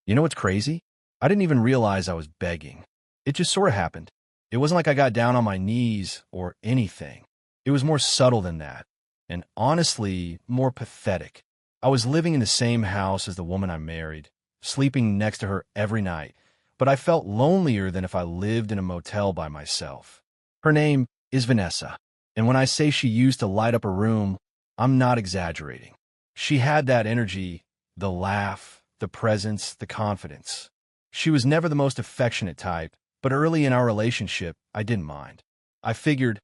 You know what's crazy? I didn't even realize I was begging. It just sort of happened. It wasn't like I got down on my knees or anything. It was more subtle than that, and honestly, more pathetic. I was living in the same house as the woman I married, sleeping next to her every night, but I felt lonelier than if I lived in a motel by myself. Her name is Vanessa, and when I say she used to light up a room, I'm not exaggerating. She had that energy, the laugh, the presence, the confidence. She was never the most affectionate type, but early in our relationship, I didn't mind. I figured,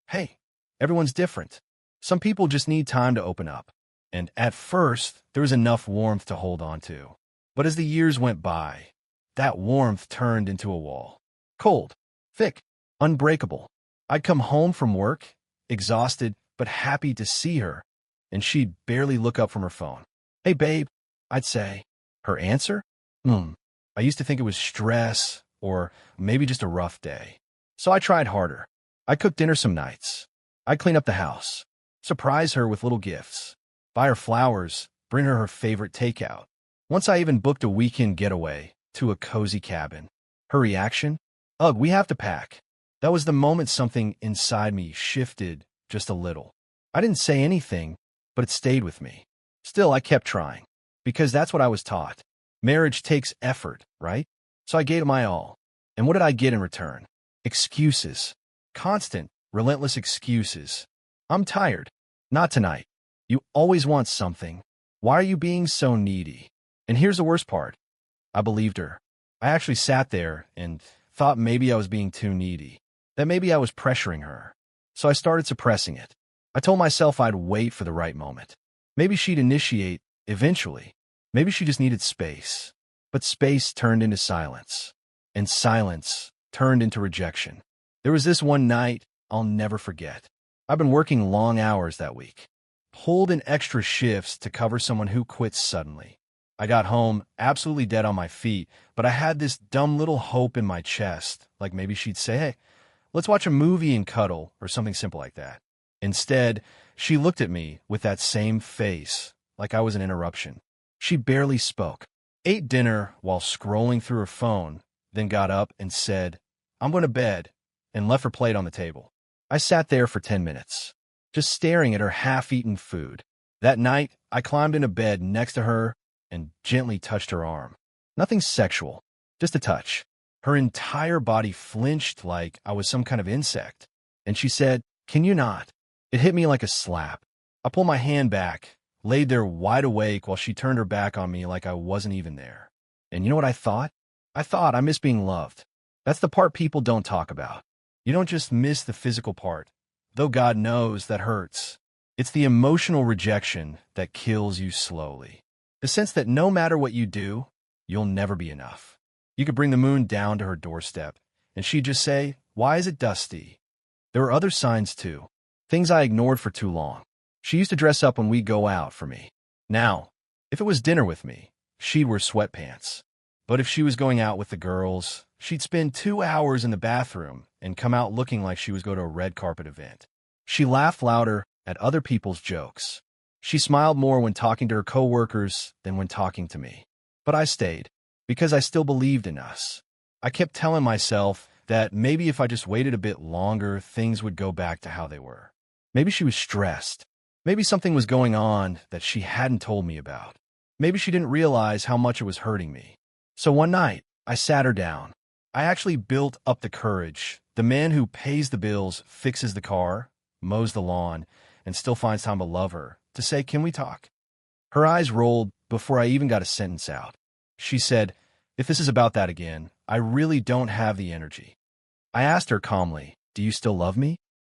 hey, everyone's different. Some people just need time to open up. And at first, there was enough warmth to hold on to. But as the years went by, that warmth turned into a wall. Cold, thick, unbreakable. I'd come home from work, exhausted but happy to see her, and she'd barely look up from her phone. Hey, babe, I'd say. Her answer? I used to think it was stress or maybe just a rough day. So I tried harder. I cooked dinner some nights. I'd clean up the house, surprise her with little gifts, buy her flowers, bring her favorite takeout. Once I even booked a weekend getaway to a cozy cabin. Her reaction? Ugh, we have to pack. That was the moment something inside me shifted just a little. I didn't say anything, but it stayed with me. Still, I kept trying, because that's what I was taught. Marriage takes effort, right? So I gave it my all. And what did I get in return? Excuses. Constant, relentless excuses. I'm tired. Not tonight. You always want something. Why are you being so needy? And here's the worst part. I believed her. I actually sat there and thought maybe I was being too needy, that maybe I was pressuring her. So I started suppressing it. I told myself I'd wait for the right moment. Maybe she'd initiate eventually. Maybe she just needed space. But space turned into silence. And silence turned into rejection. There was this one night I'll never forget. I've been working long hours that week, pulled in extra shifts to cover someone who quit suddenly. I got home absolutely dead on my feet, but I had this dumb little hope in my chest, like maybe she'd say, hey, let's watch a movie and cuddle, or something simple like that. Instead, she looked at me with that same face, like I was an interruption. She barely spoke, ate dinner while scrolling through her phone, then got up and said, I'm going to bed, and left her plate on the table. I sat there for 10 minutes, just staring at her half-eaten food. That night, I climbed into bed next to her and gently touched her arm. Nothing sexual, just a touch. Her entire body flinched like I was some kind of insect. And she said, can you not? It hit me like a slap. I pulled my hand back, laid there wide awake while she turned her back on me like I wasn't even there. And you know what I thought? I thought I miss being loved. That's the part people don't talk about. You don't just miss the physical part, though God knows that hurts. It's the emotional rejection that kills you slowly. The sense that no matter what you do, you'll never be enough. You could bring the moon down to her doorstep, and she'd just say, why is it dusty? There were other signs too, things I ignored for too long. She used to dress up when we go out for me. Now, if it was dinner with me, she'd wear sweatpants. But if she was going out with the girls, she'd spend 2 hours in the bathroom and come out looking like she was going to a red carpet event. She laughed louder at other people's jokes. She smiled more when talking to her coworkers than when talking to me. But I stayed, because I still believed in us. I kept telling myself that maybe if I just waited a bit longer, things would go back to how they were. Maybe she was stressed. Maybe something was going on that she hadn't told me about. Maybe she didn't realize how much it was hurting me. So one night, I sat her down. I actually built up the courage. The man who pays the bills, fixes the car, mows the lawn, and still finds time to love her, to say, can we talk? Her eyes rolled before I even got a sentence out. She said, if this is about that again, I really don't have the energy. I asked her calmly, do you still love me?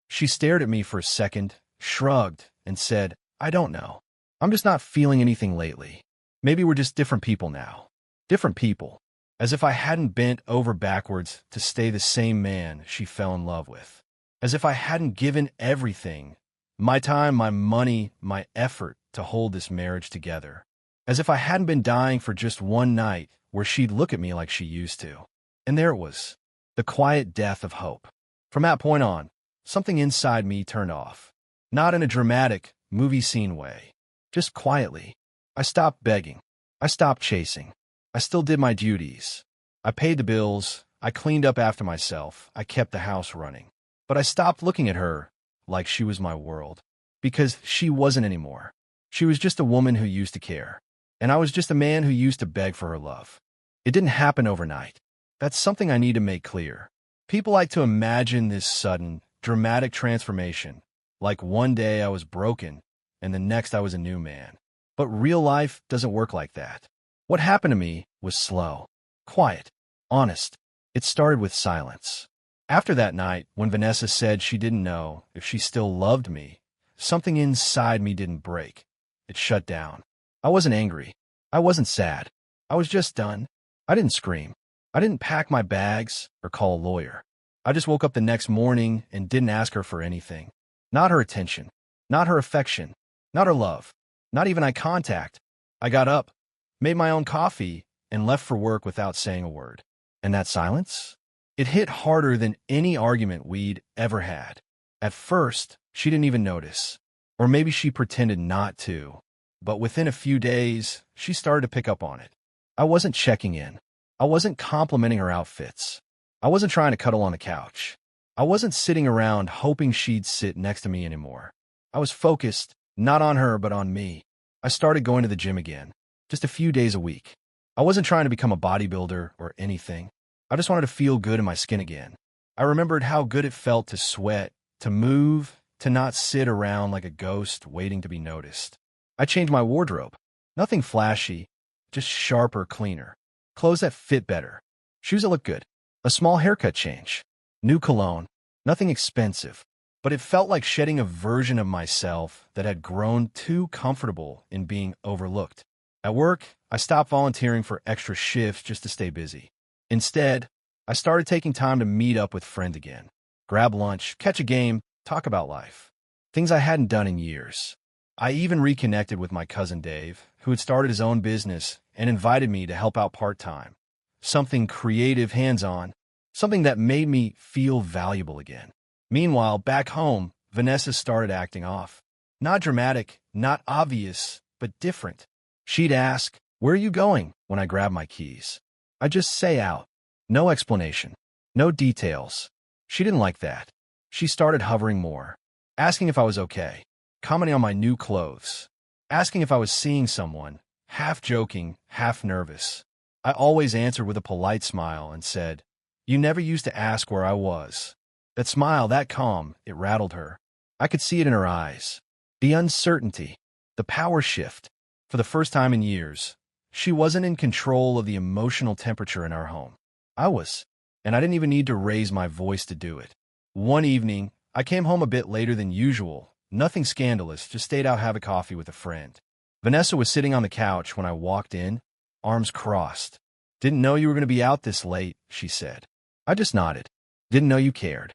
She stared at me for a second, shrugged, and said, I don't know. I'm just not feeling anything lately. Maybe we're just different people now. Different people. As if I hadn't bent over backwards to stay the same man she fell in love with. As if I hadn't given everything, my time, my money, my effort to hold this marriage together. As if I hadn't been dying for just one night where she'd look at me like she used to. And there it was, the quiet death of hope. From that point on, something inside me turned off. Not in a dramatic, movie scene way. Just quietly. I stopped begging. I stopped chasing. I still did my duties. I paid the bills. I cleaned up after myself. I kept the house running. But I stopped looking at her like she was my world. Because she wasn't anymore. She was just a woman who used to care. And I was just a man who used to beg for her love. It didn't happen overnight. That's something I need to make clear. People like to imagine this sudden, dramatic transformation, like one day I was broken and the next I was a new man. But real life doesn't work like that. What happened to me was slow, quiet, honest. It started with silence. After that night, when Vanessa said she didn't know if she still loved me, something inside me didn't break. It shut down. I wasn't angry. I wasn't sad. I was just done. I didn't scream. I didn't pack my bags or call a lawyer. I just woke up the next morning and didn't ask her for anything. Not her attention. Not her affection. Not her love. Not even eye contact. I got up, made my own coffee, and left for work without saying a word. And that silence? It hit harder than any argument we'd ever had. At first, she didn't even notice. Or maybe she pretended not to. But within a few days, she started to pick up on it. I wasn't checking in. I wasn't complimenting her outfits. I wasn't trying to cuddle on the couch. I wasn't sitting around hoping she'd sit next to me anymore. I was focused, not on her, but on me. I started going to the gym again, just a few days a week. I wasn't trying to become a bodybuilder or anything. I just wanted to feel good in my skin again. I remembered how good it felt to sweat, to move, to not sit around like a ghost waiting to be noticed. I changed my wardrobe. Nothing flashy, just sharper, cleaner. Clothes that fit better. Shoes that look good. A small haircut change. New cologne. Nothing expensive. But it felt like shedding a version of myself that had grown too comfortable in being overlooked. At work, I stopped volunteering for extra shifts just to stay busy. Instead, I started taking time to meet up with friends again. Grab lunch, catch a game, talk about life. Things I hadn't done in years. I even reconnected with my cousin Dave, who had started his own business and invited me to help out part-time. Something creative, hands-on, something that made me feel valuable again. Meanwhile, back home, Vanessa started acting off. Not dramatic, not obvious, but different. She'd ask, "Where are you going?" when I grabbed my keys. I'd just say out. No explanation. No details. She didn't like that. She started hovering more. Asking if I was okay. Commenting on my new clothes. Asking if I was seeing someone. Half joking, half nervous. I always answered with a polite smile and said, "You never used to ask where I was." That smile, that calm, it rattled her. I could see it in her eyes. The uncertainty. The power shift. For the first time in years, she wasn't in control of the emotional temperature in our home. I was, and I didn't even need to raise my voice to do it. One evening, I came home a bit later than usual. Nothing scandalous, just stayed out to have a coffee with a friend. Vanessa was sitting on the couch when I walked in, arms crossed. "Didn't know you were going to be out this late," she said. I just nodded. "Didn't know you cared."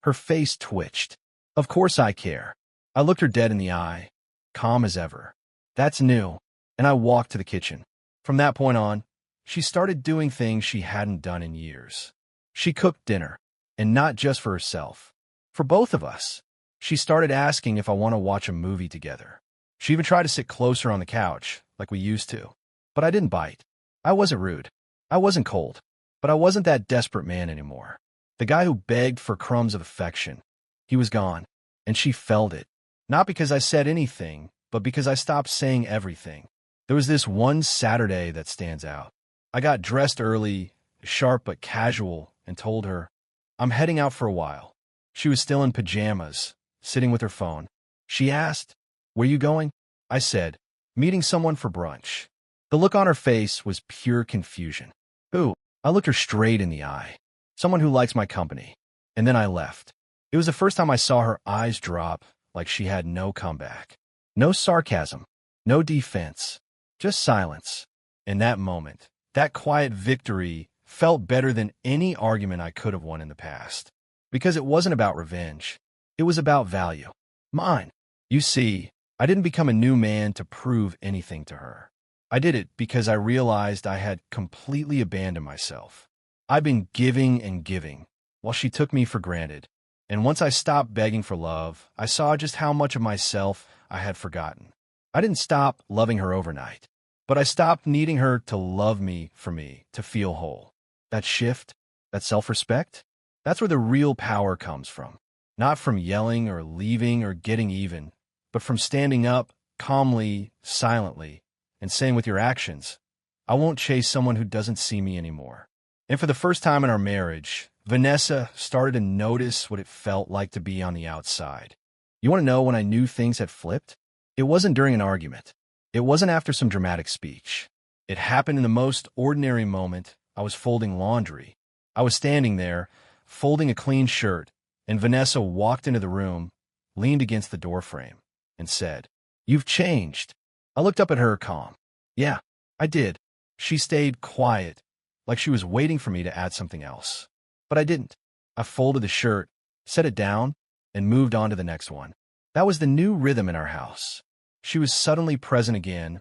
Her face twitched. "Of course I care." I looked her dead in the eye, calm as ever. "That's new." And I walked to the kitchen. From that point on, she started doing things she hadn't done in years. She cooked dinner, and not just for herself. For both of us. She started asking if I want to watch a movie together. She even tried to sit closer on the couch, like we used to. But I didn't bite. I wasn't rude. I wasn't cold. But I wasn't that desperate man anymore. The guy who begged for crumbs of affection. He was gone, and she felt it. Not because I said anything, but because I stopped saying everything. There was this one Saturday that stands out. I got dressed early, sharp but casual, and told her, "I'm heading out for a while." She was still in pajamas, sitting with her phone. She asked, "Where you going?" I said, "Meeting someone for brunch." The look on her face was pure confusion. "Who?" I looked her straight in the eye. "Someone who likes my company." And then I left. It was the first time I saw her eyes drop, like she had no comeback. No sarcasm, no defense, just silence. In that moment, that quiet victory felt better than any argument I could have won in the past. Because it wasn't about revenge. It was about value. Mine. You see, I didn't become a new man to prove anything to her. I did it because I realized I had completely abandoned myself. I'd been giving and giving, while she took me for granted. And once I stopped begging for love, I saw just how much of myself I had forgotten. I didn't stop loving her overnight, But I stopped needing her to love me for me to feel whole. That shift, that self-respect, that's where the real power comes from. Not from yelling or leaving or getting even, but from standing up calmly, silently, and saying with your actions, I won't chase someone who doesn't see me anymore. And for the first time in our marriage, Vanessa started to notice what it felt like to be on the outside. You want to know when I knew things had flipped? It wasn't during an argument. It wasn't after some dramatic speech. It happened in the most ordinary moment. I was folding laundry. I was standing there, folding a clean shirt, and Vanessa walked into the room, leaned against the doorframe, and said, You've changed. I looked up at her calm. Yeah, I did. She stayed quiet, like she was waiting for me to add something else. But I didn't. I folded the shirt, set it down, and moved on to the next one. That was the new rhythm in our house. She was suddenly present again,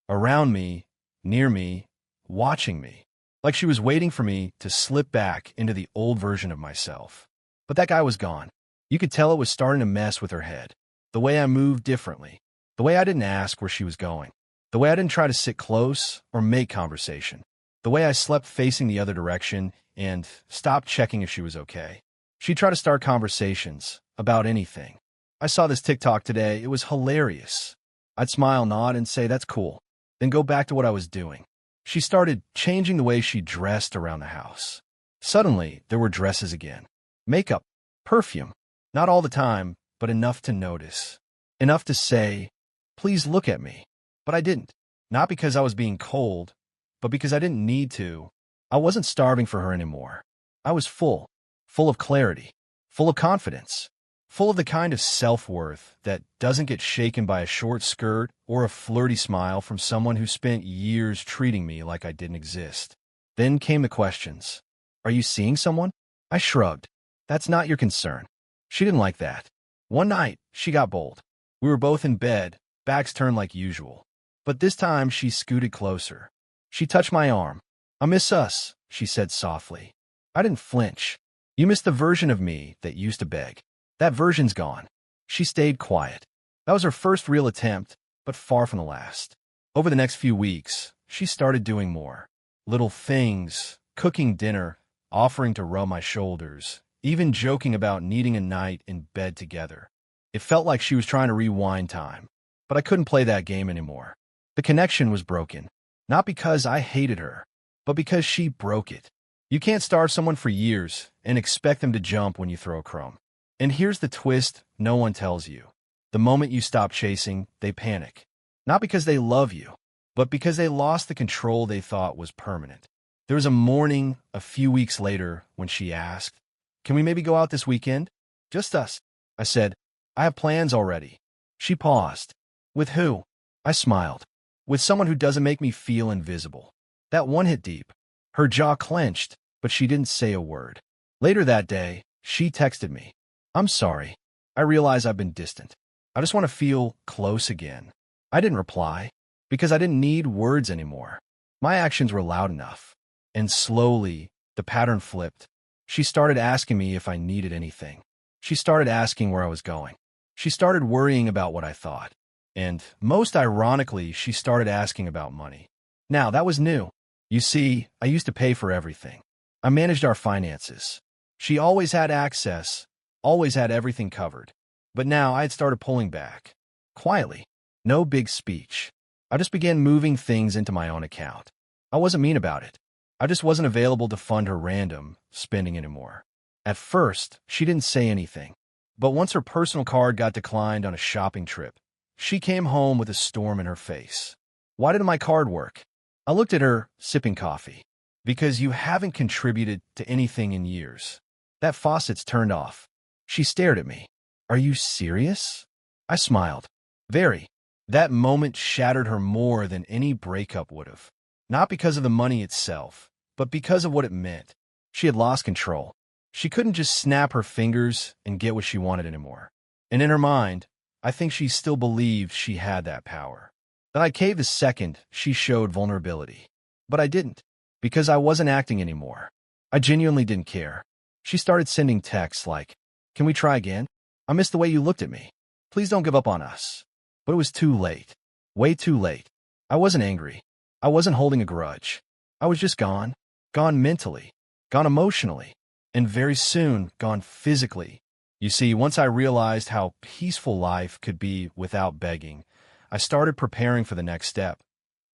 around me, near me, watching me, like she was waiting for me to slip back into the old version of myself. But that guy was gone. You could tell it was starting to mess with her head. The way I moved differently. The way I didn't ask where she was going. The way I didn't try to sit close or make conversation. The way I slept facing the other direction and stopped checking if she was okay. She'd try to start conversations about anything. I saw this TikTok today. It was hilarious. I'd smile, nod, and say, that's cool. Then go back to what I was doing. She started changing the way she dressed around the house. Suddenly, there were dresses again. Makeup, perfume. Not all the time, but enough to notice. Enough to say, please look at me. But I didn't. Not because I was being cold, but because I didn't need to. I wasn't starving for her anymore. I was full of clarity, full of confidence, full of the kind of self-worth that doesn't get shaken by a short skirt or a flirty smile from someone who spent years treating me like I didn't exist. Then came the questions. Are you seeing someone? I shrugged. That's not your concern. She didn't like that. One night, she got bold. We were both in bed, backs turned like usual. But this time, she scooted closer. She touched my arm. I miss us, she said softly. I didn't flinch. You missed the version of me that used to beg. That version's gone. She stayed quiet. That was her first real attempt, but far from the last. Over the next few weeks, she started doing more. Little things, cooking dinner, offering to rub my shoulders, even joking about needing a night in bed together. It felt like she was trying to rewind time, but I couldn't play that game anymore. The connection was broken, not because I hated her, but because she broke it. You can't starve someone for years and expect them to jump when you throw a crumb. And here's the twist no one tells you. The moment you stop chasing, they panic. Not because they love you, but because they lost the control they thought was permanent. There was a morning a few weeks later when she asked, Can we maybe go out this weekend? Just us. I said, I have plans already. She paused. With who? I smiled. With someone who doesn't make me feel invisible. That one hit deep. Her jaw clenched, but she didn't say a word. Later that day, she texted me. I'm sorry. I realize I've been distant. I just want to feel close again. I didn't reply, because I didn't need words anymore. My actions were loud enough. And slowly, the pattern flipped. She started asking me if I needed anything. She started asking where I was going. She started worrying about what I thought. And, most ironically, she started asking about money. Now, that was new. You see, I used to pay for everything. I managed our finances. She always had access, always had everything covered. But now I had started pulling back. Quietly. No big speech. I just began moving things into my own account. I wasn't mean about it. I just wasn't available to fund her random spending anymore. At first, she didn't say anything. But once her personal card got declined on a shopping trip, she came home with a storm in her face. Why didn't my card work? I looked at her, sipping coffee. Because you haven't contributed to anything in years. That faucet's turned off. She stared at me. Are you serious? I smiled. Very. That moment shattered her more than any breakup would have. Not because of the money itself, but because of what it meant. She had lost control. She couldn't just snap her fingers and get what she wanted anymore. And in her mind, I think she still believed she had that power. That I caved the second she showed vulnerability. But I didn't, because I wasn't acting anymore. I genuinely didn't care. She started sending texts like, Can we try again? I miss the way you looked at me. Please don't give up on us. But it was too late. Way too late. I wasn't angry. I wasn't holding a grudge. I was just gone. Gone mentally. Gone emotionally. And very soon, gone physically. You see, once I realized how peaceful life could be without begging, I started preparing for the next step.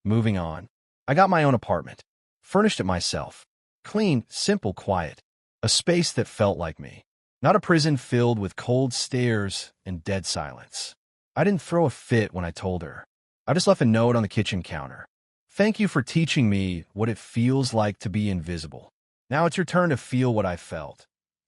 Moving on. I got my own apartment. Furnished it myself. Clean, simple, quiet. A space that felt like me. Not a prison filled with cold stares and dead silence. I didn't throw a fit when I told her. I just left a note on the kitchen counter. Thank you for teaching me what it feels like to be invisible. Now it's your turn to feel what I felt.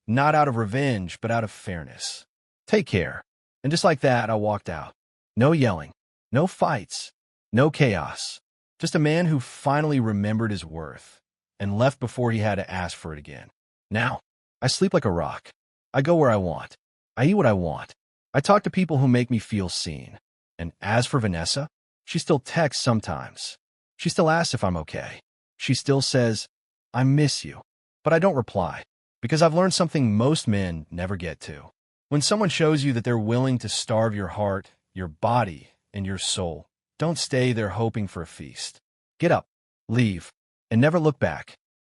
Not out of revenge, but out of fairness. Take care. And just like that, I walked out. No yelling. No fights. No chaos. Just a man who finally remembered his worth and left before he had to ask for it again. Now, I sleep like a rock. I go where I want. I eat what I want. I talk to people who make me feel seen. And as for Vanessa, she still texts sometimes. She still asks if I'm okay. She still says, I miss you. But I don't reply, because I've learned something most men never get to. When someone shows you that they're willing to starve your heart, your body, and your soul, don't stay there hoping for a feast. Get up, leave, and never look back.